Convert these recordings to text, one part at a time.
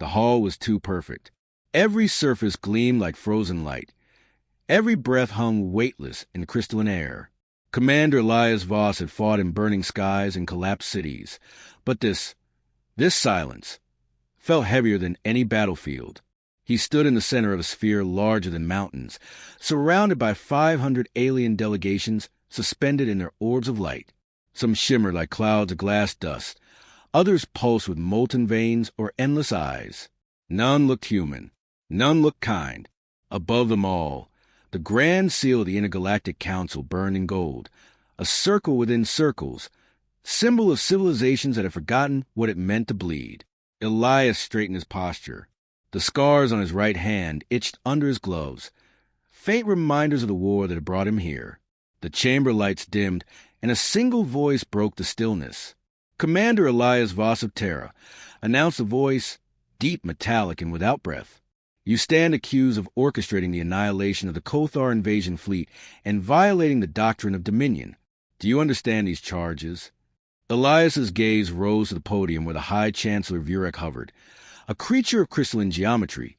The hall was too perfect. Every surface gleamed like frozen light. Every breath hung weightless in crystalline air. Commander Elias Voss had fought in burning skies and collapsed cities. But this silence felt heavier than any battlefield. He stood in the center of a sphere larger than mountains, surrounded by 500 alien delegations suspended in their orbs of light. Some shimmered like clouds of glass dust. Others pulsed with molten veins or endless eyes. None looked human. None looked kind. Above them all, the grand seal of the Intergalactic Council burned in gold, a circle within circles, symbol of civilizations that had forgotten what it meant to bleed. Elias straightened his posture. The scars on his right hand itched under his gloves, faint reminders of the war that had brought him here. The chamber lights dimmed, and a single voice broke the stillness. Commander Elias Voss of Terra, announced a voice, deep, metallic, and without breath. You stand accused of orchestrating the annihilation of the Kothar invasion fleet and violating the doctrine of dominion. Do you understand these charges? Elias's gaze rose to the podium where the High Chancellor Vurek hovered, a creature of crystalline geometry,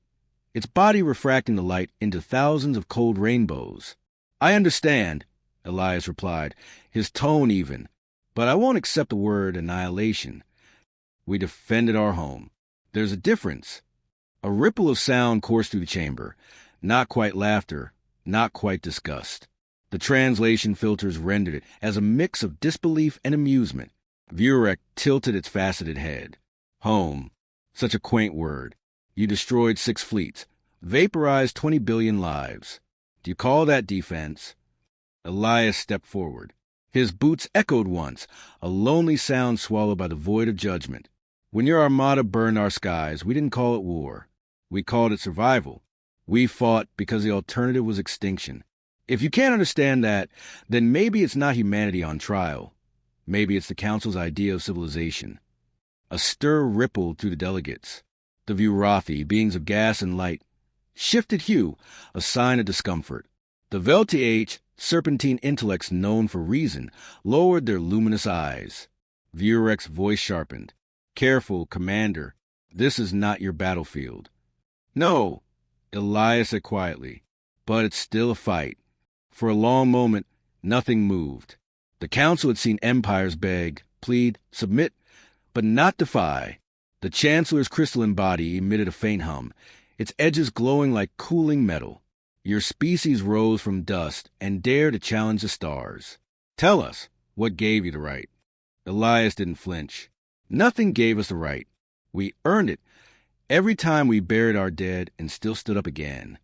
its body refracting the light into thousands of cold rainbows. I understand, Elias replied, his tone even, but I won't accept the word annihilation. We defended our home. There's a difference. A ripple of sound coursed through the chamber, not quite laughter, not quite disgust. The translation filters rendered it as a mix of disbelief and amusement. Vurek tilted its faceted head. Home. Such a quaint word. You destroyed 6 fleets, vaporized 20 billion lives. Do you call that defense? Elias stepped forward. His boots echoed once, a lonely sound swallowed by the void of judgment. When your armada burned our skies, we didn't call it war. We called it survival. We fought because the alternative was extinction. If you can't understand that, then maybe it's not humanity on trial. Maybe it's the Council's idea of civilization. A stir rippled through the delegates. The Vurathi, beings of gas and light, shifted hue, a sign of discomfort. The Velti-H, serpentine intellects known for reason, lowered their luminous eyes. Vurek's voice sharpened. Careful, Commander. This is not your battlefield. No, Elias said quietly, but it's still a fight. For a long moment, nothing moved. The Council had seen empires beg, plead, submit, but not defy. The Chancellor's crystalline body emitted a faint hum, its edges glowing like cooling metal. Your species rose from dust and dared to challenge the stars. Tell us, what gave you the right? Elias didn't flinch. Nothing gave us the right. We earned it every time we buried our dead and still stood up again.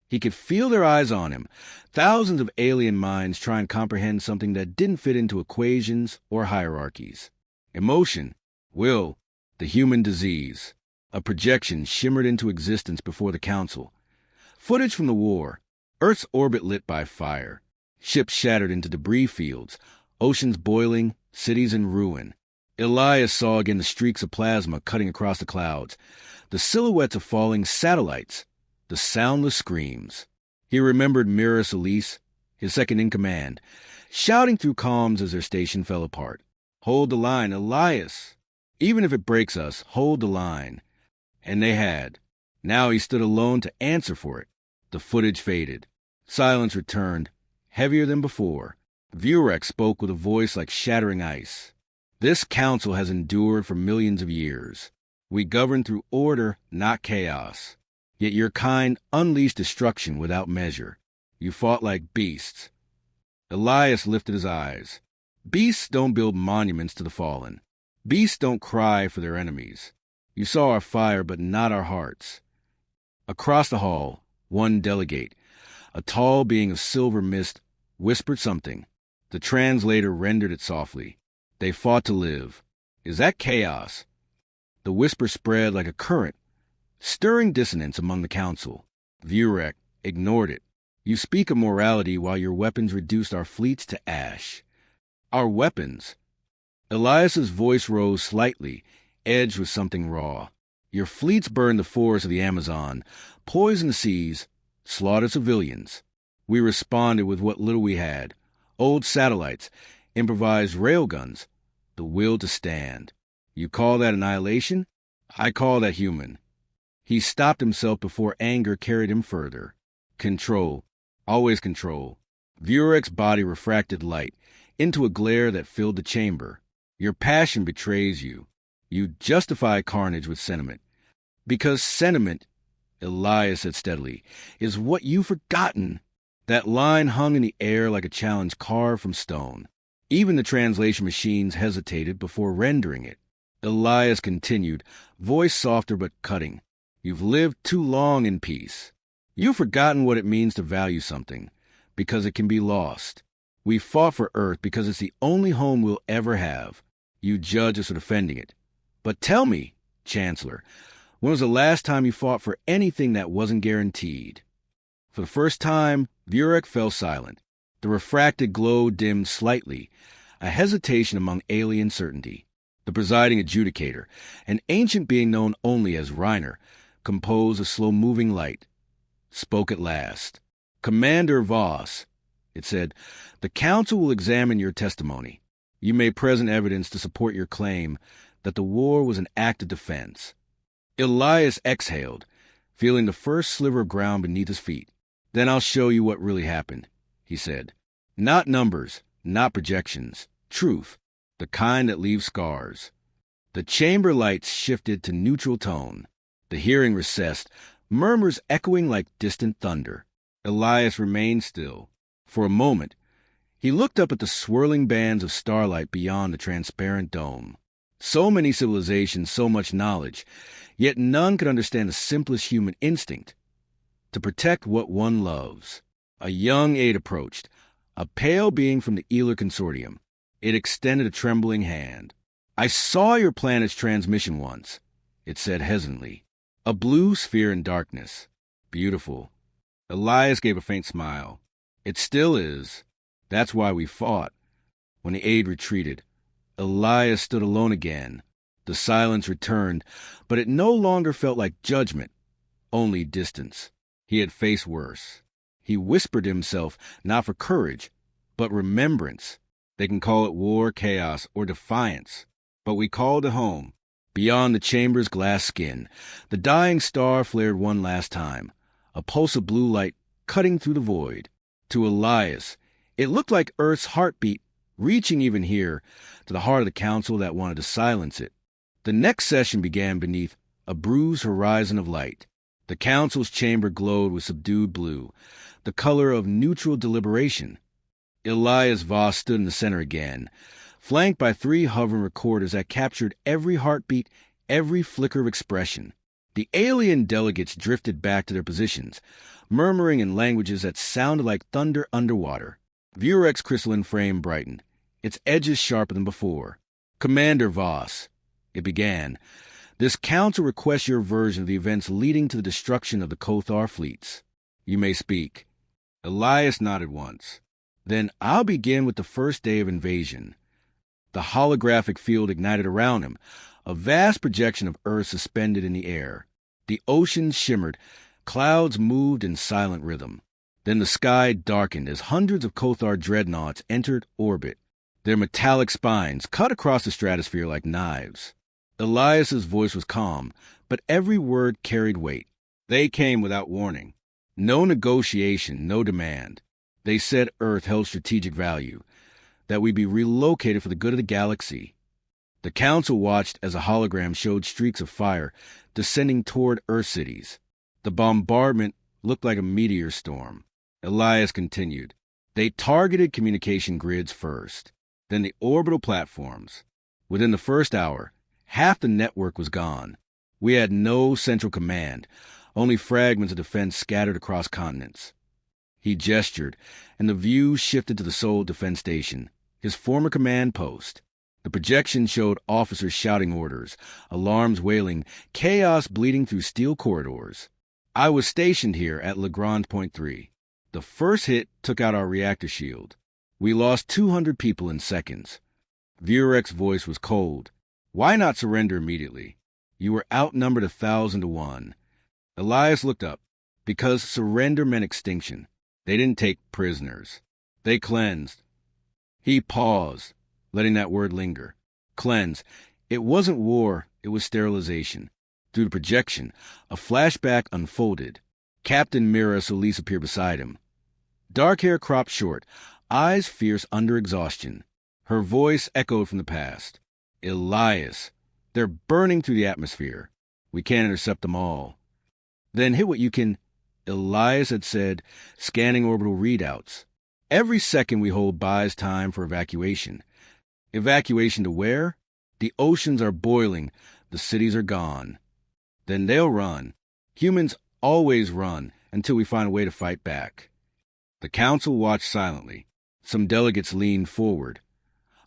He could feel their eyes on him, thousands of alien minds trying to comprehend something that didn't fit into equations or hierarchies. Emotion, will, the human disease. A projection shimmered into existence before the Council. Footage from the war, Earth's orbit lit by fire, ships shattered into debris fields, oceans boiling, cities in ruin. Elias saw again the streaks of plasma cutting across the clouds, the silhouettes of falling satellites, the soundless screams. He remembered Mira Solis, his second-in-command, shouting through comms as their station fell apart. Hold the line, Elias. Even if it breaks us, hold the line. And they had. Now he stood alone to answer for it. The footage faded. Silence returned, heavier than before. Vurek spoke with a voice like shattering ice. This council has endured for millions of years. We govern through order, not chaos. Yet your kind unleashed destruction without measure. You fought like beasts. Elias lifted his eyes. Beasts don't build monuments to the fallen. Beasts don't cry for their enemies. You saw our fire, but not our hearts. Across the hall, one delegate, a tall being of silver mist, whispered something. The translator rendered it softly. They fought to live. Is that chaos? The whisper spread like a current, stirring dissonance among the council. Vurek ignored it. You speak of morality while your weapons reduced our fleets to ash. Our weapons. Elias's voice rose slightly, edged with something raw. Your fleets burned the forests of the Amazon, poisoned the seas, slaughtered civilians. We responded with what little we had. Old satellites, improvised railguns, the will to stand. You call that annihilation? I call that human. He stopped himself before anger carried him further. Control. Always control. Vurek's body refracted light into a glare that filled the chamber. Your passion betrays you. You justify carnage with sentiment. Because sentiment, Elias said steadily, is what you've forgotten. That line hung in the air like a challenge carved from stone. Even the translation machines hesitated before rendering it. Elias continued, voice softer but cutting. You've lived too long in peace. You've forgotten what it means to value something, because it can be lost. We fought for Earth because it's the only home we'll ever have. You judge us for defending it. But tell me, Chancellor, when was the last time you fought for anything that wasn't guaranteed? For the first time, Vurek fell silent. The refracted glow dimmed slightly, a hesitation among alien certainty. The presiding adjudicator, an ancient being known only as Reiner, composed a slow-moving light, spoke at last. Commander Voss, it said, the Council will examine your testimony. You may present evidence to support your claim that the war was an act of defense. Elias exhaled, feeling the first sliver of ground beneath his feet. Then I'll show you what really happened, he said. Not numbers, not projections. Truth, the kind that leaves scars. The chamber lights shifted to neutral tone. The hearing recessed, murmurs echoing like distant thunder. Elias remained still. For a moment, he looked up at the swirling bands of starlight beyond the transparent dome. So many civilizations, so much knowledge, yet none could understand the simplest human instinct. To protect what one loves. A young aide approached, a pale being from the Ealer Consortium. It extended a trembling hand. I saw your planet's transmission once, it said hesitantly. A blue sphere in darkness. Beautiful. Elias gave a faint smile. It still is. That's why we fought. When the aide retreated, Elias stood alone again. The silence returned, but it no longer felt like judgment, only distance. He had faced worse. He whispered to himself, not for courage, but remembrance. They can call it war, chaos, or defiance, but we called it home. Beyond the chamber's glass skin, the dying star flared one last time, a pulse of blue light cutting through the void. To Elias, it looked like Earth's heartbeat, reaching even here, to the heart of the council that wanted to silence it. The next session began beneath a bruised horizon of light. The council's chamber glowed with subdued blue, the color of neutral deliberation. Elias Voss stood in the center again, flanked by 3 hovering recorders that captured every heartbeat, every flicker of expression. The alien delegates drifted back to their positions, murmuring in languages that sounded like thunder underwater. Vurek's crystalline frame brightened, its edges sharper than before. Commander Voss, it began, this council requests your version of the events leading to the destruction of the Kothar fleets. You may speak. Elias nodded once. Then I'll begin with the first day of invasion. The holographic field ignited around him, a vast projection of Earth suspended in the air. The oceans shimmered, clouds moved in silent rhythm. Then the sky darkened as hundreds of Kothar dreadnoughts entered orbit, their metallic spines cut across the stratosphere like knives. Elias's voice was calm, but every word carried weight. They came without warning. No negotiation, no demand. They said Earth held strategic value, that we be relocated for the good of the galaxy. The council watched as a hologram showed streaks of fire descending toward Earth cities. The bombardment looked like a meteor storm. Elias continued. They targeted communication grids first, then the orbital platforms. Within the first hour, half the network was gone. We had no central command, only fragments of defense scattered across continents. He gestured, and the view shifted to the Seoul Defense Station, his former command post. The projection showed officers shouting orders, alarms wailing, chaos bleeding through steel corridors. I was stationed here at Lagrange Point 3. The first hit took out our reactor shield. We lost 200 people in seconds. Vurek's voice was cold. Why not surrender immediately? You were outnumbered 1,000 to 1. Elias looked up. Because surrender meant extinction. They didn't take prisoners. They cleansed. He paused, letting that word linger. Cleanse. It wasn't war, it was sterilization. Through the projection, a flashback unfolded. Captain Mira Solis appeared beside him. Dark hair cropped short, eyes fierce under exhaustion. Her voice echoed from the past. Elias, they're burning through the atmosphere. We can't intercept them all. Then hit what you can, Elias had said, scanning orbital readouts. Every second we hold buys time for evacuation. Evacuation to where? The oceans are boiling, the cities are gone. Then they'll run. Humans always run until we find a way to fight back. The council watched silently. Some delegates leaned forward.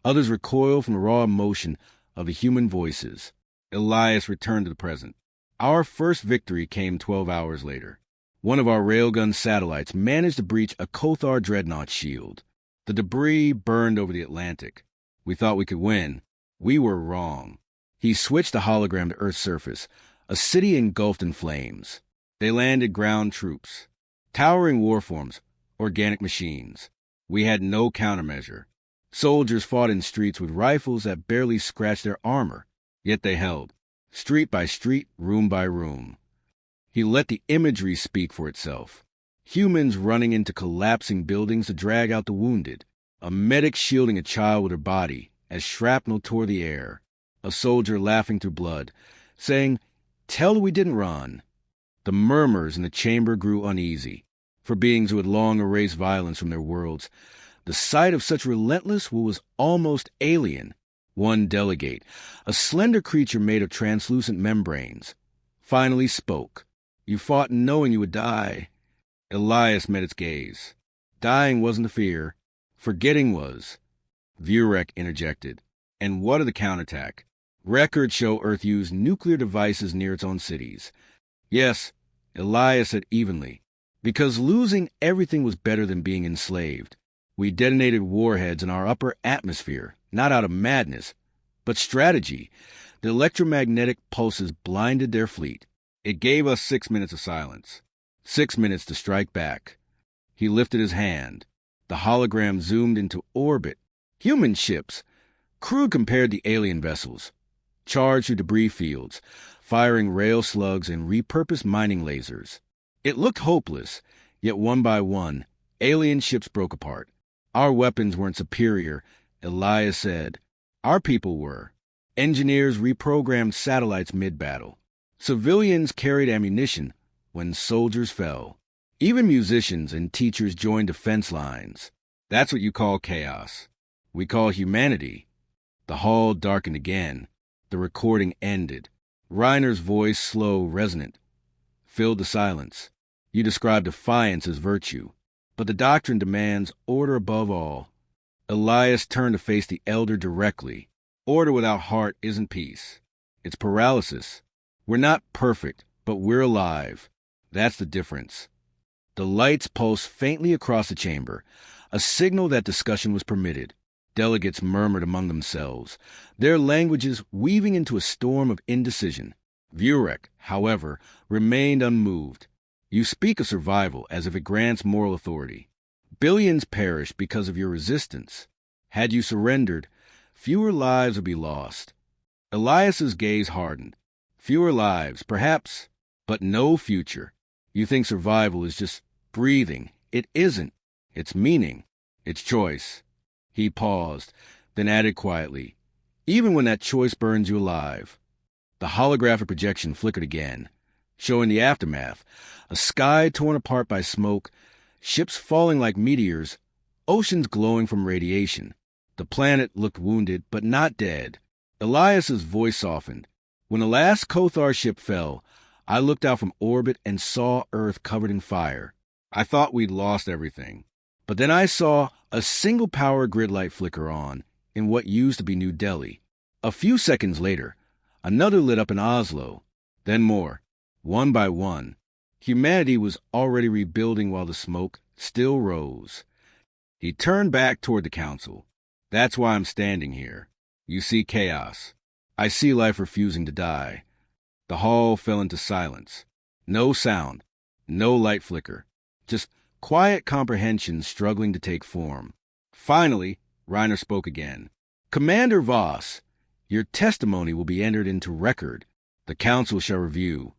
Others recoiled from the raw emotion of the human voices. Elias returned to the present. Our first victory came 12 hours later. One of our railgun satellites managed to breach a Kothar dreadnought shield. The debris burned over the Atlantic. We thought we could win. We were wrong. He switched the hologram to Earth's surface, a city engulfed in flames. They landed ground troops, towering warforms, organic machines. We had no countermeasure. Soldiers fought in streets with rifles that barely scratched their armor, yet they held, street by street, room by room. He let the imagery speak for itself. Humans running into collapsing buildings to drag out the wounded, a medic shielding a child with her body as shrapnel tore the air, a soldier laughing through blood, saying, "Tell her we didn't run." The murmurs in the chamber grew uneasy. For beings who had long erased violence from their worlds, the sight of such relentless will was almost alien. One delegate, a slender creature made of translucent membranes, finally spoke. "You fought knowing you would die." Elias met its gaze. Dying wasn't a fear. Forgetting was. Vurek interjected. And what of the counterattack? Records show Earth used nuclear devices near its own cities. Yes, Elias said evenly. Because losing everything was better than being enslaved. We detonated warheads in our upper atmosphere, not out of madness, but strategy. The electromagnetic pulses blinded their fleet. It gave us 6 minutes of silence. 6 minutes to strike back. He lifted his hand. The hologram zoomed into orbit. Human ships, crude compared to alien vessels, charged through debris fields, firing rail slugs and repurposed mining lasers. It looked hopeless, yet one by one, alien ships broke apart. Our weapons weren't superior, Elias said. Our people were. Engineers reprogrammed satellites mid-battle. Civilians carried ammunition when soldiers fell. Even musicians and teachers joined defense lines. That's what you call chaos. We call humanity. The hall darkened again. The recording ended. Reiner's voice, slow, resonant, filled the silence. You describe defiance as virtue, but the doctrine demands order above all. Elias turned to face the elder directly. Order without heart isn't peace. It's paralysis. We're not perfect, but we're alive. That's the difference. The lights pulsed faintly across the chamber, a signal that discussion was permitted. Delegates murmured among themselves, their languages weaving into a storm of indecision. Vurek, however, remained unmoved. You speak of survival as if it grants moral authority. Billions perished because of your resistance. Had you surrendered, fewer lives would be lost. Elias's gaze hardened. Fewer lives, perhaps, but no future. You think survival is just breathing. It isn't. It's meaning. It's choice. He paused, then added quietly, even when that choice burns you alive. The holographic projection flickered again, showing the aftermath, a sky torn apart by smoke, ships falling like meteors, oceans glowing from radiation. The planet looked wounded, but not dead. Elias's voice softened. When the last Kothar ship fell, I looked out from orbit and saw Earth covered in fire. I thought we'd lost everything. But then I saw a single power grid light flicker on in what used to be New Delhi. A few seconds later, another lit up in Oslo. Then more, one by one. Humanity was already rebuilding while the smoke still rose. He turned back toward the council. That's why I'm standing here. You see chaos. I see life refusing to die. The hall fell into silence. No sound, no light flicker. Just quiet comprehension struggling to take form. Finally, Reiner spoke again. Commander Voss, your testimony will be entered into record. The council shall review.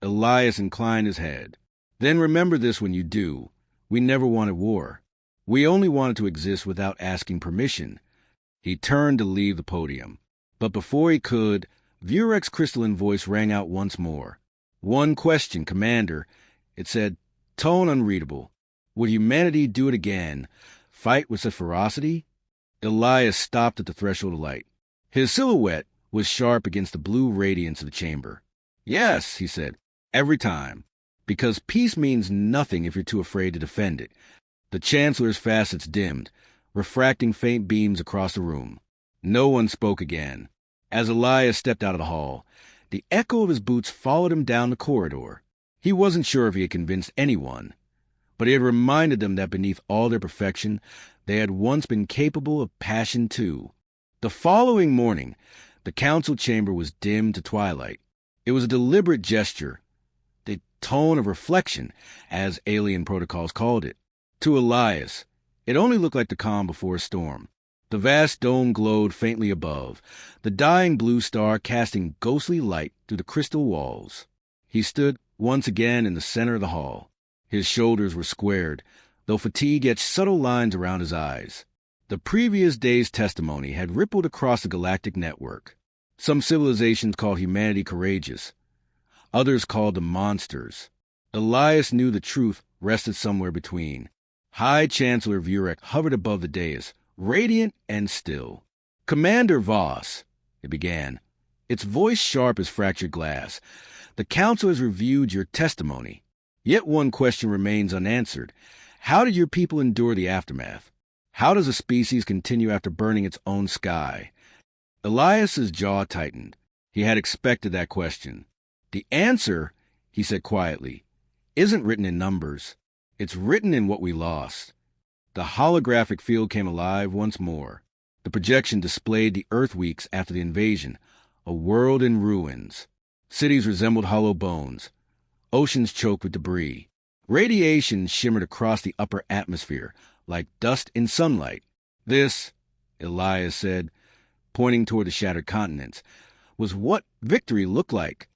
Elias inclined his head. Then remember this when you do. We never wanted war. We only wanted to exist without asking permission. He turned to leave the podium. But before he could, Vurek's crystalline voice rang out once more. One question, Commander. It said, tone unreadable. Would humanity do it again? Fight with such ferocity? Elias stopped at the threshold of light. His silhouette was sharp against the blue radiance of the chamber. Yes, he said, every time. Because peace means nothing if you're too afraid to defend it. The Chancellor's facets dimmed, refracting faint beams across the room. No one spoke again. As Elias stepped out of the hall, the echo of his boots followed him down the corridor. He wasn't sure if he had convinced anyone, but he had reminded them that beneath all their perfection, they had once been capable of passion too. The following morning, the council chamber was dimmed to twilight. It was a deliberate gesture, the tone of reflection, as alien protocols called it. To Elias, it only looked like the calm before a storm. The vast dome glowed faintly above, the dying blue star casting ghostly light through the crystal walls. He stood once again in the center of the hall. His shoulders were squared, though fatigue etched subtle lines around his eyes. The previous day's testimony had rippled across the galactic network. Some civilizations called humanity courageous. Others called them monsters. Elias knew the truth rested somewhere between. High Chancellor Vurek hovered above the dais, radiant and still. Commander Voss, it began, its voice sharp as fractured glass. The council has reviewed your testimony. Yet one question remains unanswered. How did your people endure the aftermath? How does a species continue after burning its own sky? Elias's jaw tightened. He had expected that question. The answer, he said quietly, isn't written in numbers. It's written in what we lost. The holographic field came alive once more. The projection displayed the Earth weeks after the invasion, a world in ruins. Cities resembled hollow bones, oceans choked with debris. Radiation shimmered across the upper atmosphere, like dust in sunlight. This, Elias said, pointing toward the shattered continents, was what victory looked like.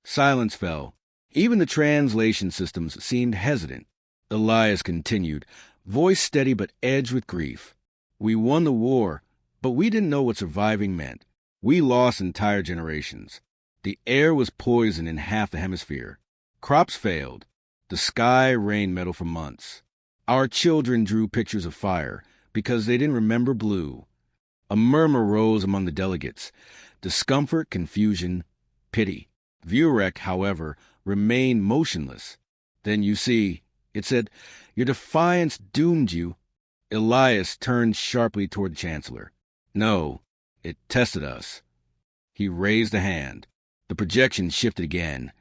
Silence fell. Even the translation systems seemed hesitant. Elias continued, voice steady but edged with grief. We won the war, but we didn't know what surviving meant. We lost entire generations. The air was poisoned in half the hemisphere. Crops failed. The sky rained metal for months. Our children drew pictures of fire because they didn't remember blue. A murmur rose among the delegates. Discomfort, confusion, pity. Vurek, however, remained motionless. Then you see, it said, your defiance doomed you. Elias turned sharply toward the Chancellor. No, it tested us. He raised a hand. The projection shifted again,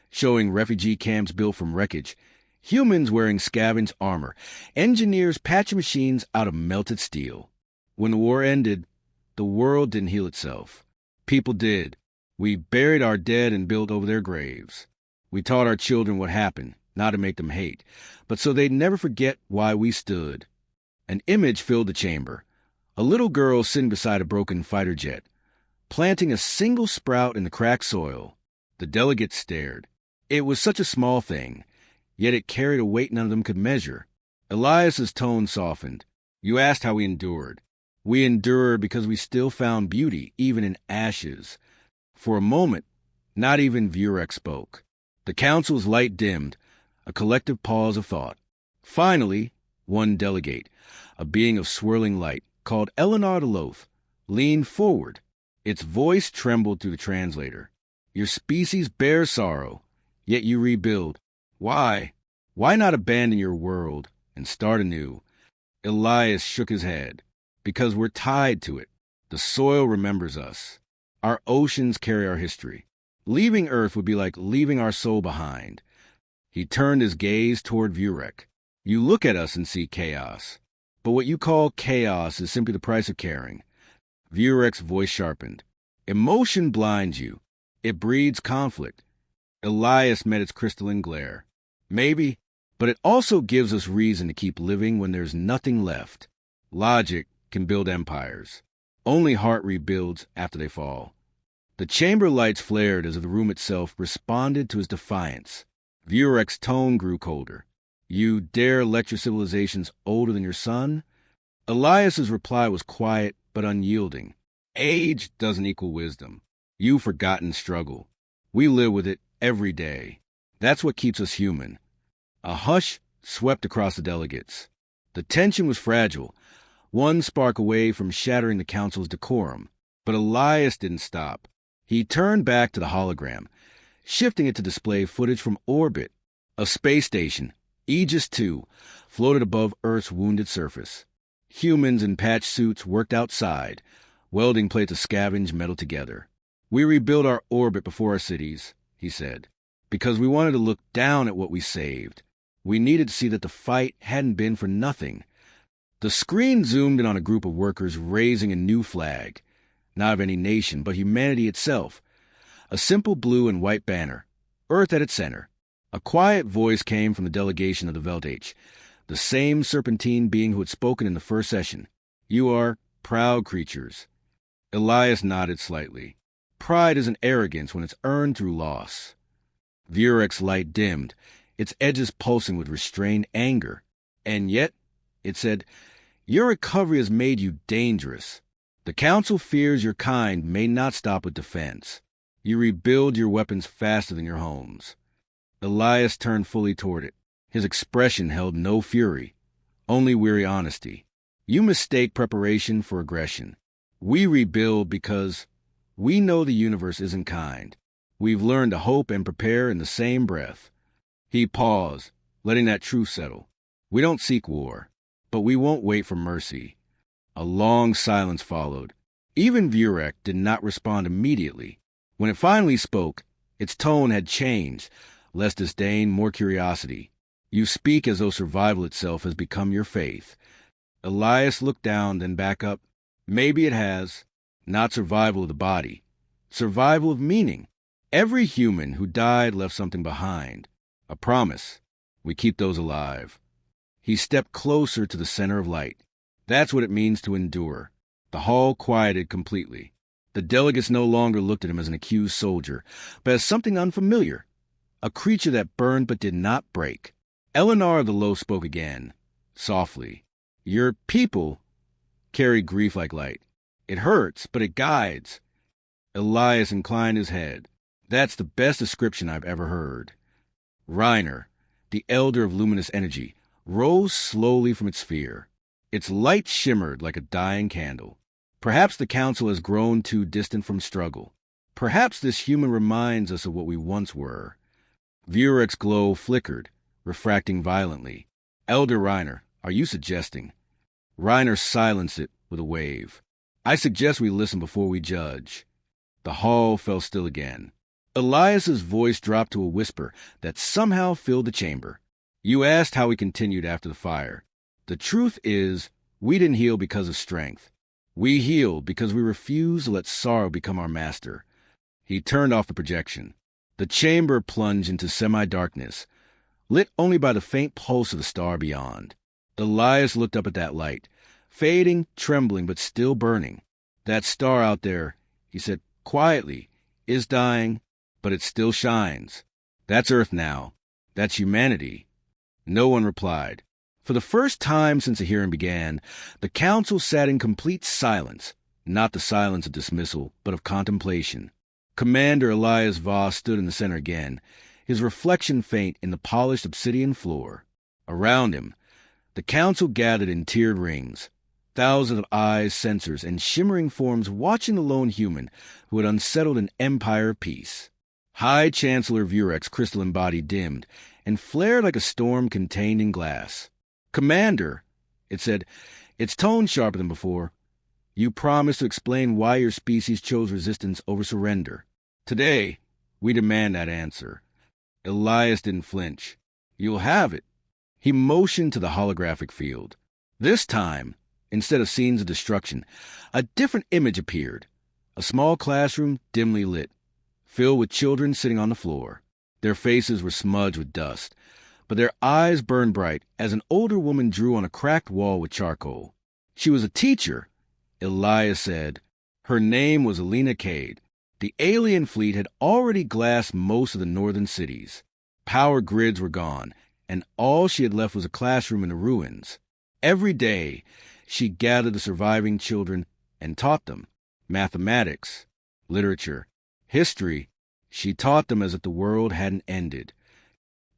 showing refugee camps built from wreckage, humans wearing scavenged armor, engineers patching machines out of melted steel. When the war ended, the world didn't heal itself. People did. We buried our dead and built over their graves. We taught our children what happened, not to make them hate, but so they'd never forget why we stood. An image filled the chamber. A little girl sitting beside a broken fighter jet, planting a single sprout in the cracked soil. The delegates stared. It was such a small thing, yet it carried a weight none of them could measure. Elias's tone softened. You asked how we endured. We endured because we still found beauty, even in ashes. For a moment, not even Vurek spoke. The council's light dimmed, a collective pause of thought. Finally, one delegate, a being of swirling light, called Eleanor the Loth, leaned forward. Its voice trembled through the translator. Your species bears sorrow, yet you rebuild. Why? Why not abandon your world and start anew? Elias shook his head. Because we're tied to it. The soil remembers us. Our oceans carry our history. Leaving Earth would be like leaving our soul behind. He turned his gaze toward Vurek. You look at us and see chaos. But what you call chaos is simply the price of caring. Vurek's voice sharpened. Emotion blinds you. It breeds conflict. Elias met its crystalline glare. Maybe, but it also gives us reason to keep living when there's nothing left. Logic can build empires. Only heart rebuilds after they fall. The chamber lights flared as if the room itself responded to his defiance. Vurek's tone grew colder. You dare lecture civilizations older than your son? Elias's reply was quiet but unyielding. Age doesn't equal wisdom. You've forgotten struggle. We live with it every day. That's what keeps us human. A hush swept across the delegates. The tension was fragile, one spark away from shattering the council's decorum. But Elias didn't stop. He turned back to the hologram, shifting it to display footage from orbit. A space station, Aegis II, floated above Earth's wounded surface. Humans in patch suits worked outside, welding plates of scavenged metal together. We rebuilt our orbit before our cities, he said, because we wanted to look down at what we saved. We needed to see that the fight hadn't been for nothing. The screen zoomed in on a group of workers raising a new flag, not of any nation, but humanity itself. A simple blue and white banner, Earth at its center. A quiet voice came from the delegation of the Veldage, the same serpentine being who had spoken in the first session. You are proud creatures. Elias nodded slightly. Pride isn't arrogance when it's earned through loss. Vurek's light dimmed, its edges pulsing with restrained anger. And yet, it said, your recovery has made you dangerous. The Council fears your kind may not stop with defense. You rebuild your weapons faster than your homes. Elias turned fully toward it. His expression held no fury, only weary honesty. You mistake preparation for aggression. We rebuild because we know the universe isn't kind. We've learned to hope and prepare in the same breath. He paused, letting that truth settle. We don't seek war, but we won't wait for mercy. A long silence followed. Even Vurek did not respond immediately. When it finally spoke, its tone had changed, less disdain, more curiosity. You speak as though survival itself has become your faith. Elias looked down, then back up. Maybe it has. Not survival of the body. Survival of meaning. Every human who died left something behind. A promise. We keep those alive. He stepped closer to the center of light. That's what it means to endure. The hall quieted completely. The delegates no longer looked at him as an accused soldier, but as something unfamiliar. A creature that burned but did not break. Eleanor of the Low spoke again, softly. Your people carry grief like light. It hurts, but it guides. Elias inclined his head. That's the best description I've ever heard. Reiner, the elder of luminous energy, rose slowly from its sphere. Its light shimmered like a dying candle. Perhaps the council has grown too distant from struggle. Perhaps this human reminds us of what we once were. Vurek's glow flickered, refracting violently. Elder Reiner, are you suggesting? Reiner silenced it with a wave. I suggest we listen before we judge. The hall fell still again. Elias's voice dropped to a whisper that somehow filled the chamber. You asked how we continued after the fire. The truth is, we didn't heal because of strength. We healed because we refused to let sorrow become our master. He turned off the projection. The chamber plunged into semi-darkness, lit only by the faint pulse of the star beyond. Elias looked up at that light, fading, trembling, but still burning. That star out there, he said quietly, is dying, but it still shines. That's Earth now. That's humanity. No one replied. For the first time since the hearing began, the council sat in complete silence, not the silence of dismissal, but of contemplation. Commander Elias Voss stood in the center again, his reflection faint in the polished obsidian floor. Around him, the council gathered in tiered rings, thousands of eyes, sensors, and shimmering forms watching the lone human who had unsettled an empire of peace. High Chancellor Vurek's crystalline body dimmed and flared like a storm contained in glass. Commander, it said, its tone sharper than before, you promised to explain why your species chose resistance over surrender. Today, we demand that answer. Elias didn't flinch. You'll have it. He motioned to the holographic field. This time, instead of scenes of destruction, a different image appeared. A small classroom dimly lit, filled with children sitting on the floor. Their faces were smudged with dust, but their eyes burned bright as an older woman drew on a cracked wall with charcoal. She was a teacher, Elias said. Her name was Alina Cade. The alien fleet had already glassed most of the northern cities. Power grids were gone, and all she had left was a classroom in the ruins. Every day, she gathered the surviving children and taught them mathematics, literature, history. She taught them as if the world hadn't ended.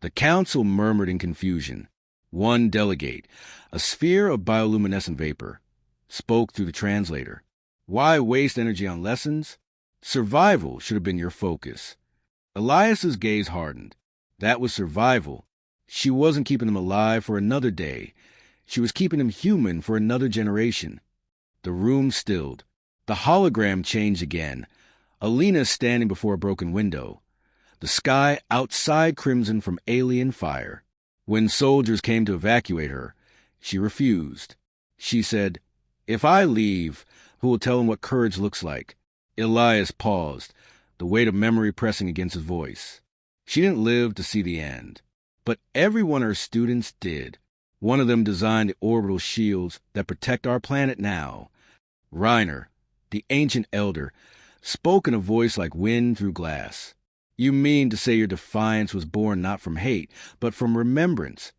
The council murmured in confusion. One delegate, a sphere of bioluminescent vapor, spoke through the translator. Why waste energy on lessons? Survival should have been your focus. Elias's gaze hardened. That was survival. She wasn't keeping him alive for another day. She was keeping him human for another generation. The room stilled. The hologram changed again. Alina standing before a broken window. The sky outside crimson from alien fire. When soldiers came to evacuate her, she refused. She said, "If I leave, who will tell them what courage looks like?" Elias paused, the weight of memory pressing against his voice. She didn't live to see the end. But every one of her students did. One of them designed the orbital shields that protect our planet now. Reiner, the ancient elder, spoke in a voice like wind through glass. "You mean to say your defiance was born not from hate, but from remembrance?"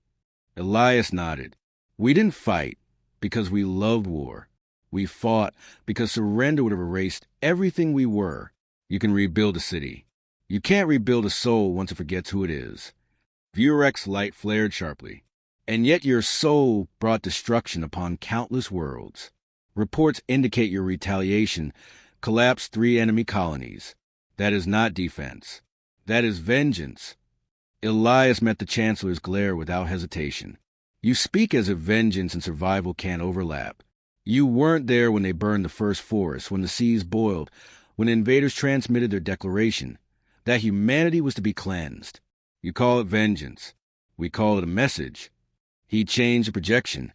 Elias nodded. "We didn't fight because we loved war. We fought because surrender would have erased everything we were. You can rebuild a city. You can't rebuild a soul once it forgets who it is." Vurek's light flared sharply. "And yet your soul brought destruction upon countless worlds. Reports indicate your retaliation collapsed 3 enemy colonies. That is not defense. That is vengeance." Elias met the Chancellor's glare without hesitation. "You speak as if vengeance and survival can't overlap. You weren't there when they burned the first forest, when the seas boiled, when the invaders transmitted their declaration that humanity was to be cleansed. You call it vengeance. We call it a message." He changed the projection.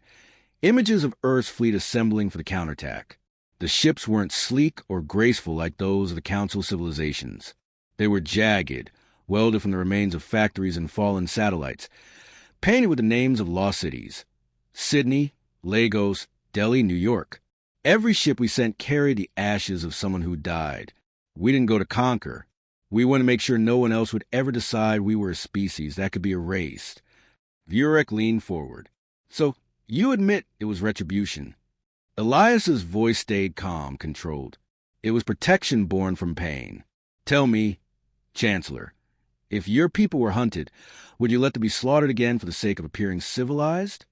Images of Earth's fleet assembling for the counterattack. The ships weren't sleek or graceful like those of the Council civilizations. They were jagged, welded from the remains of factories and fallen satellites, painted with the names of lost cities. Sydney, Lagos, Delhi, New York. Every ship we sent carried the ashes of someone who died. We didn't go to conquer. We wanted to make sure no one else would ever decide we were a species that could be erased. Vurek leaned forward. "So, you admit it was retribution?" Elias's voice stayed calm, controlled. "It was protection born from pain. Tell me, Chancellor, if your people were hunted, would you let them be slaughtered again for the sake of appearing civilized?"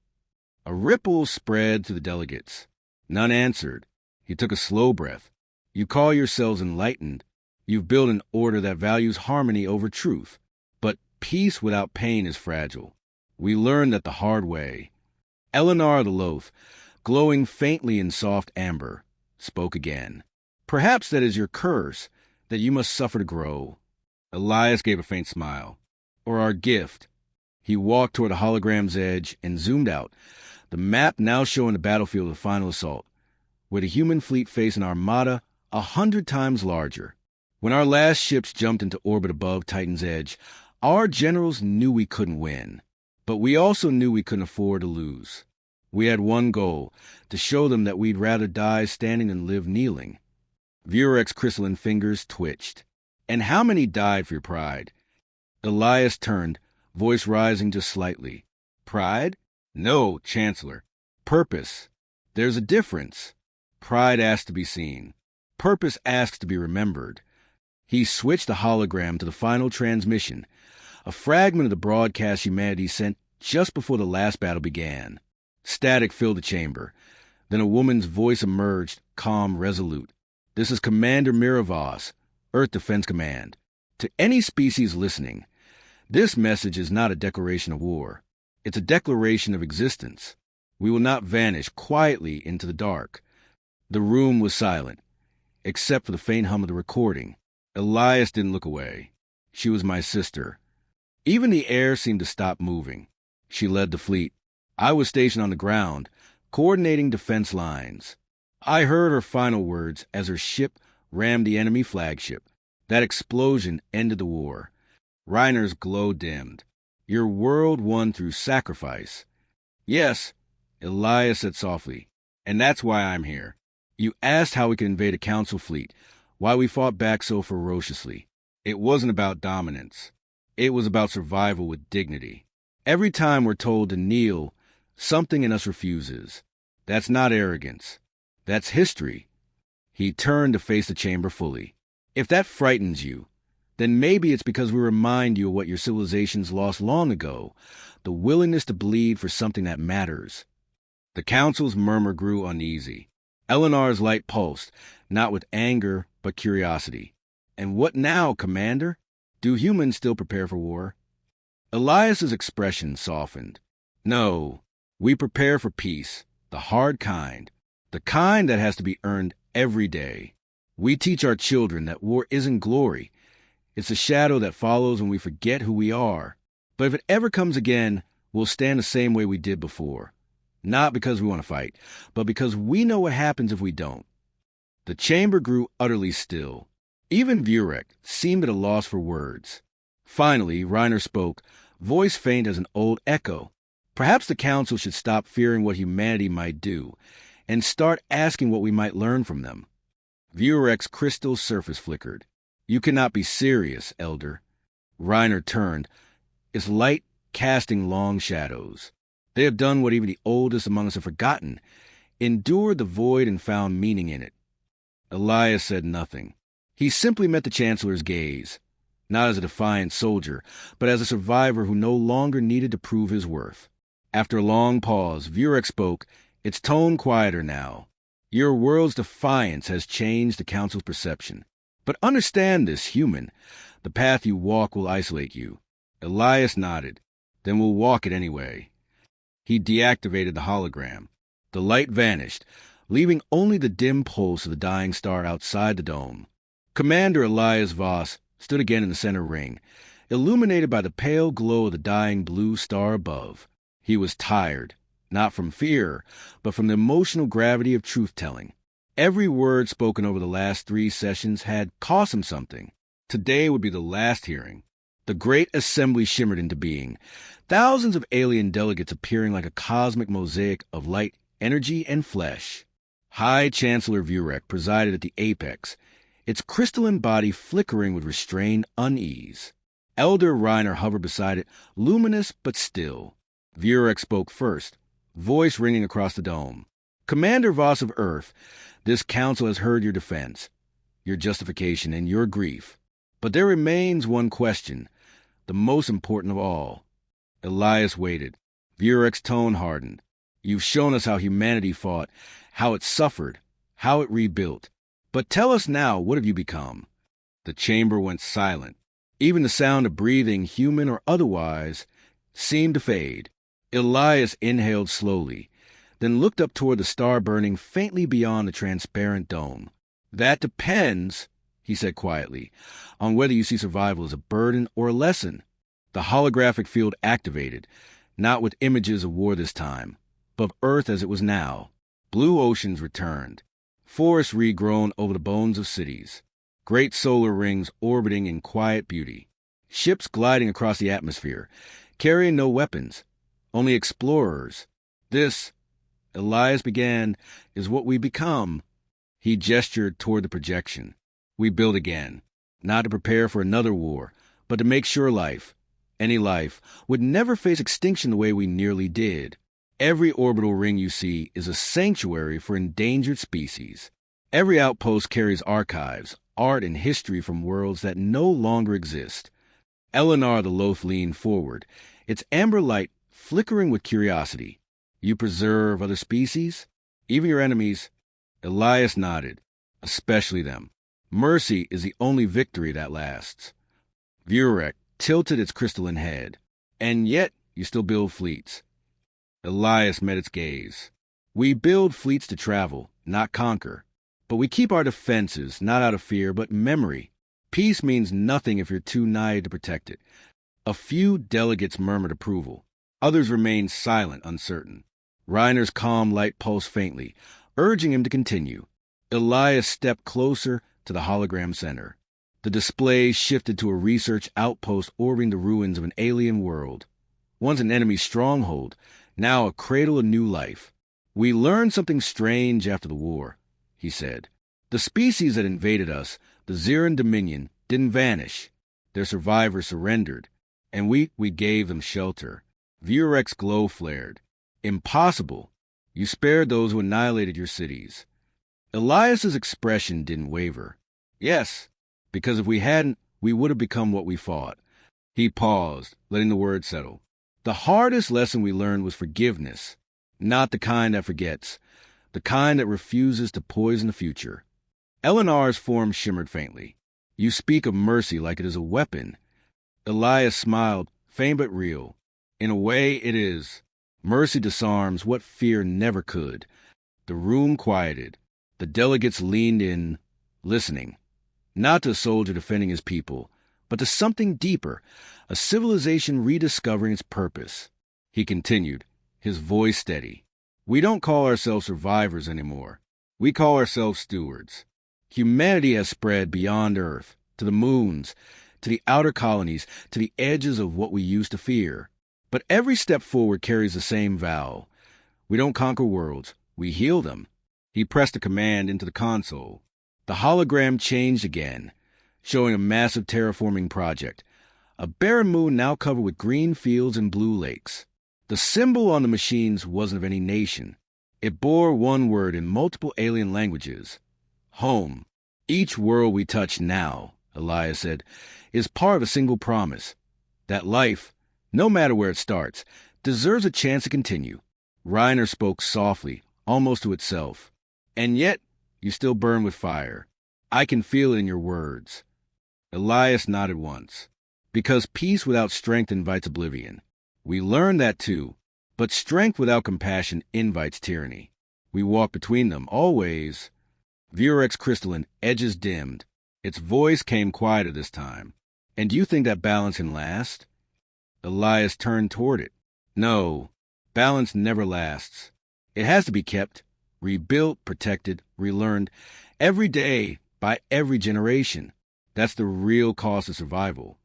A ripple spread through the delegates. None answered. He took a slow breath. "You call yourselves enlightened. You've built an order that values harmony over truth. But peace without pain is fragile. We learned that the hard way." Eleanor the Loath, glowing faintly in soft amber, spoke again. "Perhaps that is your curse, that you must suffer to grow." Elias gave a faint smile. "Or our gift." He walked toward the hologram's edge and zoomed out, the map now showing the battlefield of the final assault, where the human fleet faced an armada 100 times larger. When our last ships jumped into orbit above Titan's edge, our generals knew we couldn't win. But we also knew we couldn't afford to lose. We had one goal, to show them that we'd rather die standing than live kneeling. Vurek's crystalline fingers twitched. "And how many died for your pride?" Elias turned, voice rising just slightly. "Pride? No, Chancellor. Purpose. There's a difference. Pride asks to be seen. Purpose asks to be remembered." He switched the hologram to the final transmission, a fragment of the broadcast humanity sent just before the last battle began. Static filled the chamber. Then a woman's voice emerged, calm, resolute. "This is Commander Miravos, Earth Defense Command. To any species listening, this message is not a declaration of war. It's a declaration of existence. We will not vanish quietly into the dark." The room was silent, except for the faint hum of the recording. Elias didn't look away. She was my sister. Even the air seemed to stop moving. She led the fleet. I was stationed on the ground, coordinating defense lines. I heard her final words as her ship rammed the enemy flagship. That explosion ended the war. Reiner's glow dimmed. "Your world won through sacrifice." "Yes," Elias said softly, "and that's why I'm here. You asked how we could invade a council fleet. why we fought back so ferociously. It wasn't about dominance. It was about survival with dignity. Every time we're told to kneel, something in us refuses. That's not arrogance. That's history. He turned to face the chamber fully. If that frightens you, then maybe it's because we remind you of what your civilizations lost long ago, the willingness to bleed for something that matters. The council's murmur grew uneasy. Elinar's light pulsed, not with anger, but curiosity. And what now, Commander? Do humans still prepare for war? Elias's expression softened. No, we prepare for peace, the hard kind, the kind that has to be earned every day. We teach our children that war isn't glory. It's a shadow that follows when we forget who we are. But if it ever comes again, we'll stand the same way we did before. Not because we want to fight, but because we know what happens if we don't. The chamber grew utterly still. Even Vurek seemed at a loss for words. Finally, Reiner spoke, voice faint as an old echo. Perhaps the council should stop fearing what humanity might do, and start asking what we might learn from them. Vurek's crystal surface flickered. You cannot be serious, Elder. Reiner turned, its light casting long shadows. They have done what even the oldest among us have forgotten, endured the void and found meaning in it. Elias said nothing. He simply met the Chancellor's gaze, not as a defiant soldier, but as a survivor who no longer needed to prove his worth. After a long pause, Vurek spoke, its tone quieter now. Your world's defiance has changed the Council's perception. But understand this, human. The path you walk will isolate you. Elias nodded. Then we'll walk it anyway. He deactivated the hologram. The light vanished, leaving only the dim pulse of the dying star outside the dome. Commander Elias Voss stood again in the center ring, illuminated by the pale glow of the dying blue star above. He was tired, not from fear, but from the emotional gravity of truth-telling. Every word spoken over the last 3 sessions had cost him something. Today would be the last hearing. The great assembly shimmered into being, thousands of alien delegates appearing like a cosmic mosaic of light, energy, and flesh. High Chancellor Vurek presided at the apex, its crystalline body flickering with restrained unease. Elder Reiner hovered beside it, luminous but still. Vurek spoke first, voice ringing across the dome. Commander Voss of Earth, this council has heard your defense, your justification, and your grief. But there remains one question, the most important of all. Elias waited. Vurek's tone hardened. You've shown us how humanity fought, how it suffered, how it rebuilt. But tell us now, what have you become? The chamber went silent. Even the sound of breathing, human or otherwise, seemed to fade. Elias inhaled slowly, then looked up toward the star burning faintly beyond the transparent dome. That depends, he said quietly, on whether you see survival as a burden or a lesson. The holographic field activated, not with images of war this time, but of Earth as it was now. Blue oceans returned, forests regrown over the bones of cities, great solar rings orbiting in quiet beauty, ships gliding across the atmosphere, carrying no weapons, only explorers. This, Elias began, is what we become. He gestured toward the projection. We build again, not to prepare for another war, but to make sure life, any life, would never face extinction the way we nearly did. Every orbital ring you see is a sanctuary for endangered species. Every outpost carries archives, art, and history from worlds that no longer exist. Elinar the Loth leaned forward, its amber light flickering with curiosity. You preserve other species? Even your enemies? Elias nodded. Especially them. Mercy is the only victory that lasts. Vurek tilted its crystalline head. And yet you still build fleets. Elias met its gaze. We build fleets to travel, not conquer. But we keep our defenses, not out of fear, but memory. Peace means nothing if you're too naive to protect it. A few delegates murmured approval. Others remained silent, uncertain. Reiner's calm light pulsed faintly, urging him to continue. Elias stepped closer to the hologram center. The display shifted to a research outpost orbiting the ruins of an alien world. Once an enemy stronghold, now a cradle of new life. We learned something strange after the war, he said. The species that invaded us, the Xeran Dominion, didn't vanish. Their survivors surrendered, and we gave them shelter. Vurek's glow flared. Impossible. You spared those who annihilated your cities. Elias's expression didn't waver. Yes, because if we hadn't, we would have become what we fought. He paused, letting the words settle. The hardest lesson we learned was forgiveness, not the kind that forgets, the kind that refuses to poison the future. Elinar's form shimmered faintly. You speak of mercy like it is a weapon. Elias smiled, faint but real. In a way, it is. Mercy disarms what fear never could. The room quieted. The delegates leaned in, listening. Not to a soldier defending his people, but to something deeper, a civilization rediscovering its purpose. He continued, his voice steady. We don't call ourselves survivors anymore. We call ourselves stewards. Humanity has spread beyond Earth, to the moons, to the outer colonies, to the edges of what we used to fear. But every step forward carries the same vow. We don't conquer worlds, we heal them. He pressed a command into the console. The hologram changed again, showing a massive terraforming project. A barren moon now covered with green fields and blue lakes. The symbol on the machines wasn't of any nation. It bore one word in multiple alien languages. Home. Each world we touch now, Elias said, is part of a single promise. That life, no matter where it starts, deserves a chance to continue. Reiner spoke softly, almost to itself. And yet, you still burn with fire. I can feel it in your words. Elias nodded once. Because peace without strength invites oblivion. We learned that too. But strength without compassion invites tyranny. We walk between them, always. Vurek's crystalline edges dimmed. Its voice came quieter this time. And do you think that balance can last? Elias turned toward it. No, balance never lasts. It has to be kept, rebuilt, protected, relearned, every day by every generation. That's the real cost of survival.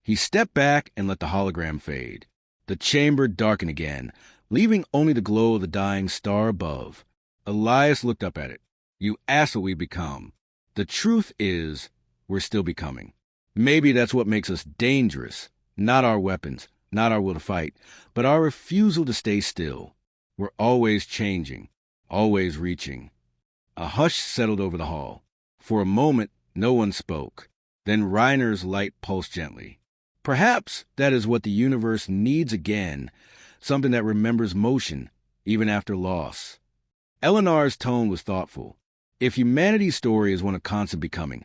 He stepped back and let the hologram fade. The chamber darkened again, leaving only the glow of the dying star above. Elias looked up at it. You asked what we become. The truth is, we're still becoming. Maybe that's what makes us dangerous. Not our weapons, not our will to fight, but our refusal to stay still. We're always changing, always reaching. A hush settled over the hall. For a moment, no one spoke. Then Reiner's light pulsed gently. Perhaps that is what the universe needs again, something that remembers motion, even after loss. Elinar's tone was thoughtful. If humanity's story is one of constant becoming,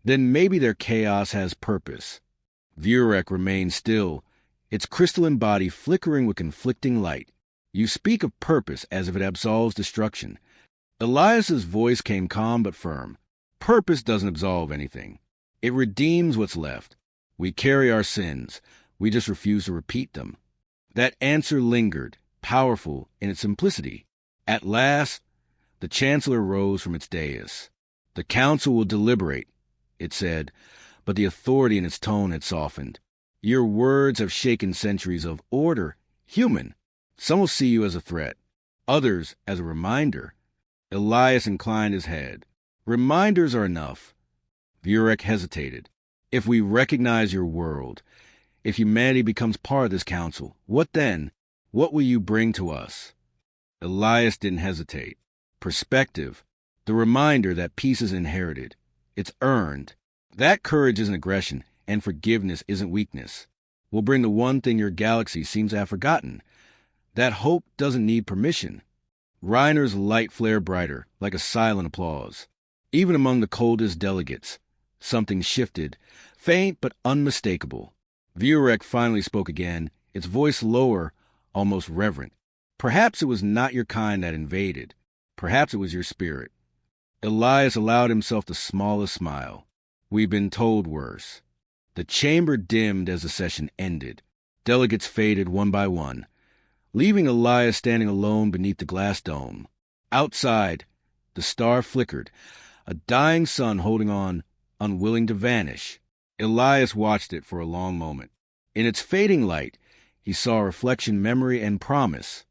then maybe their chaos has purpose. Vurek remained still, its crystalline body flickering with conflicting light. You speak of purpose as if it absolves destruction. Elias's voice came calm but firm. Purpose doesn't absolve anything. It redeems what's left. We carry our sins. We just refuse to repeat them. That answer lingered, powerful in its simplicity. At last, the Chancellor rose from its dais. The Council will deliberate, it said, but the authority in its tone had softened. Your words have shaken centuries of order, human. Some will see you as a threat, others as a reminder. Elias inclined his head. Reminders are enough. Vurek hesitated. If we recognize your world, if humanity becomes part of this council, what then? What will you bring to us? Elias didn't hesitate. Perspective, the reminder that peace is inherited. It's earned. That courage isn't aggression, and forgiveness isn't weakness. We'll bring the one thing your galaxy seems to have forgotten. That hope doesn't need permission. Reiner's light flared brighter, like a silent applause. Even among the coldest delegates, something shifted, faint but unmistakable. Vurek finally spoke again, its voice lower, almost reverent. Perhaps it was not your kind that invaded. Perhaps it was your spirit. Elias allowed himself the smallest smile. We've been told worse. The chamber dimmed as the session ended. Delegates faded one by one, leaving Elias standing alone beneath the glass dome. Outside, the star flickered, a dying sun holding on, unwilling to vanish. Elias watched it for a long moment. In its fading light, he saw reflection, memory, and promise.